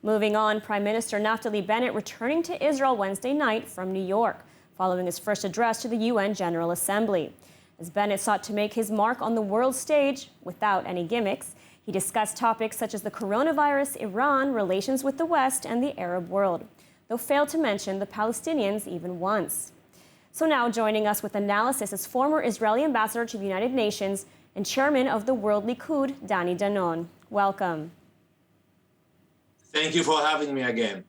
Moving on, Prime Minister Naftali Bennett returning to Israel Wednesday night from New York, following his first address to the UN General Assembly. As Bennett sought to make his mark on the world stage without any gimmicks, he discussed topics such as the coronavirus, Iran, relations with the West, and the Arab world, though failed to mention the Palestinians even once. So now joining us with analysis is former Israeli ambassador to the United Nations and chairman of the World Likud, Danon. Welcome. Thank you for having me again.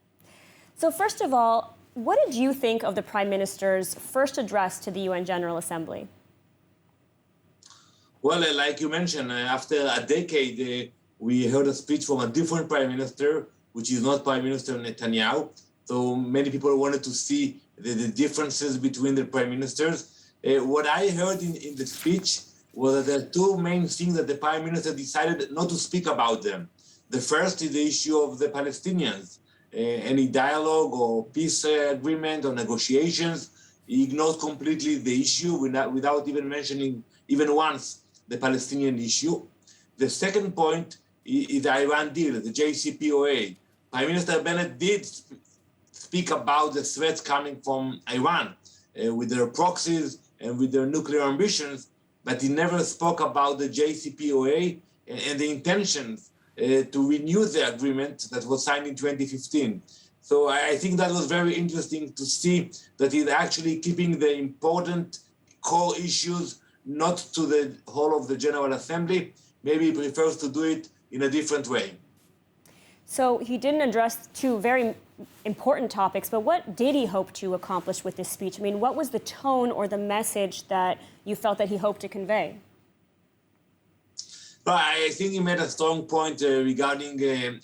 So first of all, what did you think of the Prime Minister's first address to the UN General Assembly? Well, like you mentioned, after a decade, we heard a speech from a different Prime Minister, which is not Prime Minister Netanyahu. So many people wanted to see the differences between the Prime Ministers. What I heard in the speech was that there are two main things that the Prime Minister decided not to speak about them. The first is the issue of the Palestinians. Any dialogue or peace agreement or negotiations, he ignored completely the issue without even mentioning even once the Palestinian issue. The second point is the Iran deal, the JCPOA. Prime Minister Bennett did speak about the threats coming from Iran with their proxies and with their nuclear ambitions, but he never spoke about the JCPOA and the intentions to renew the agreement that was signed in 2015. So I think that was very interesting to see that he's actually keeping the important core issues not to the whole of the General Assembly. Maybe he prefers to do it in a different way. So he didn't address two very important topics, but what did he hope to accomplish with this speech? I mean, what was the tone or the message that you felt that he hoped to convey? Well, I think he made a strong point regarding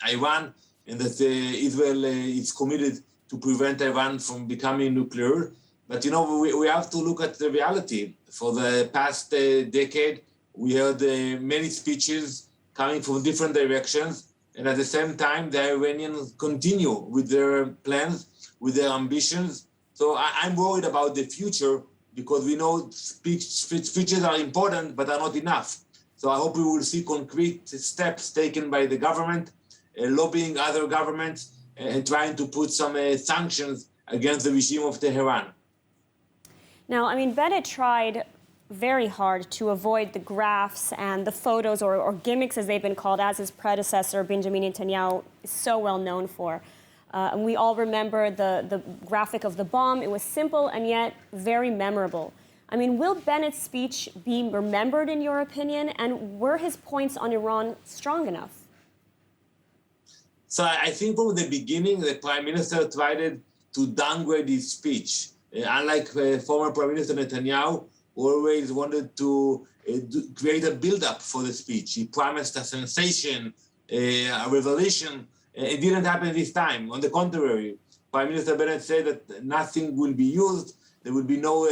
Iran, and that Israel is committed to prevent Iran from becoming nuclear. But, you know, we have to look at the reality. For the past decade, we heard many speeches coming from different directions. And at the same time, the Iranians continue with their plans, with their ambitions. So I'm worried about the future because we know speeches are important, but are not enough. So I hope we will see concrete steps taken by the government, lobbying other governments, and trying to put some sanctions against the regime of Tehran. Now, I mean, Bennett tried very hard to avoid the graphs and the photos or gimmicks, as they've been called, as his predecessor, Benjamin Netanyahu, is so well known for. And we all remember the graphic of the bomb. It was simple and yet very memorable. I mean, will Bennett's speech be remembered in your opinion? And were his points on Iran strong enough? So I think from the beginning, the Prime Minister tried to downgrade his speech. Unlike former Prime Minister Netanyahu, who always wanted to create a build-up for the speech. He promised a sensation, a revelation. It didn't happen this time. On the contrary, Prime Minister Bennett said that nothing will be used. There will be no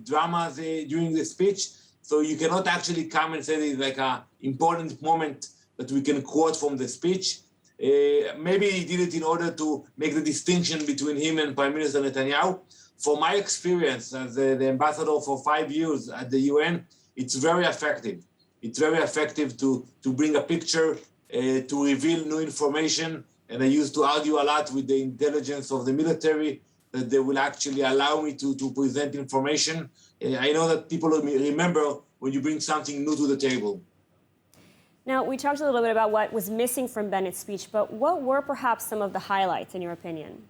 dramas during the speech. So you cannot actually come and say it's like an important moment that we can quote from the speech. Maybe he did it in order to make the distinction between him and Prime Minister Netanyahu. From my experience as the ambassador for 5 years at the UN, it's very effective. It's very effective to bring a picture, to reveal new information. And I used to argue a lot with the intelligence of the military that they will actually allow me to present information. I know that people remember when you bring something new to the table. Now, we talked a little bit about what was missing from Bennett's speech, but what were perhaps some of the highlights, in your opinion?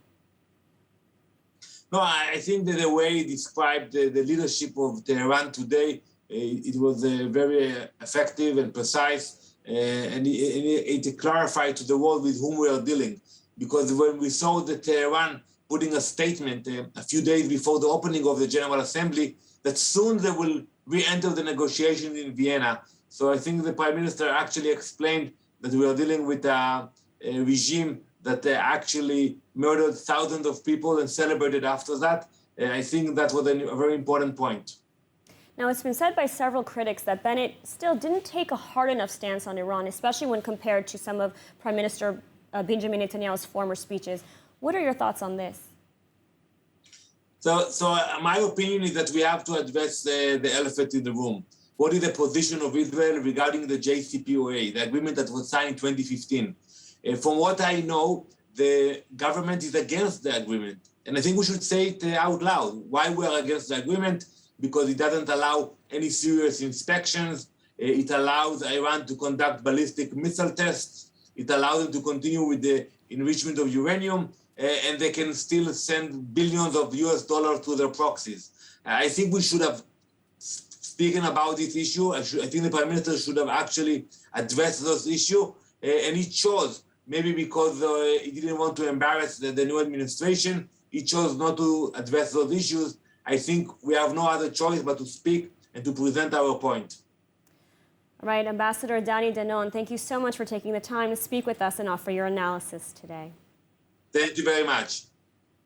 No, I think that the way he described the leadership of Tehran today, it was very effective and precise, and it clarified to the world with whom we are dealing. Because when we saw the Tehran putting a statement a few days before the opening of the General Assembly, that soon they will re-enter the negotiations in Vienna. So I think the Prime Minister actually explained that we are dealing with a regime that actually murdered thousands of people and celebrated after that. I think that was a very important point. Now, it's been said by several critics that Bennett still didn't take a hard enough stance on Iran, especially when compared to some of Prime Minister Benjamin Netanyahu's former speeches. What are your thoughts on this? So my opinion is that we have to address the elephant in the room. What is the position of Israel regarding the JCPOA, the agreement that was signed in 2015? From what I know, the government is against the agreement. And I think we should say it out loud. Why we are against the agreement? Because it doesn't allow any serious inspections. It allows Iran to conduct ballistic missile tests. It allows them to continue with the enrichment of uranium, and they can still send billions of US dollars to their proxies. I think we should have spoken about this issue. I think the Prime Minister should have actually addressed this issue, and he chose, maybe because he didn't want to embarrass the new administration, he chose not to address those issues. I think we have no other choice but to speak and to present our point. All right, Ambassador Danon, thank you so much for taking the time to speak with us and offer your analysis today. Thank you very much.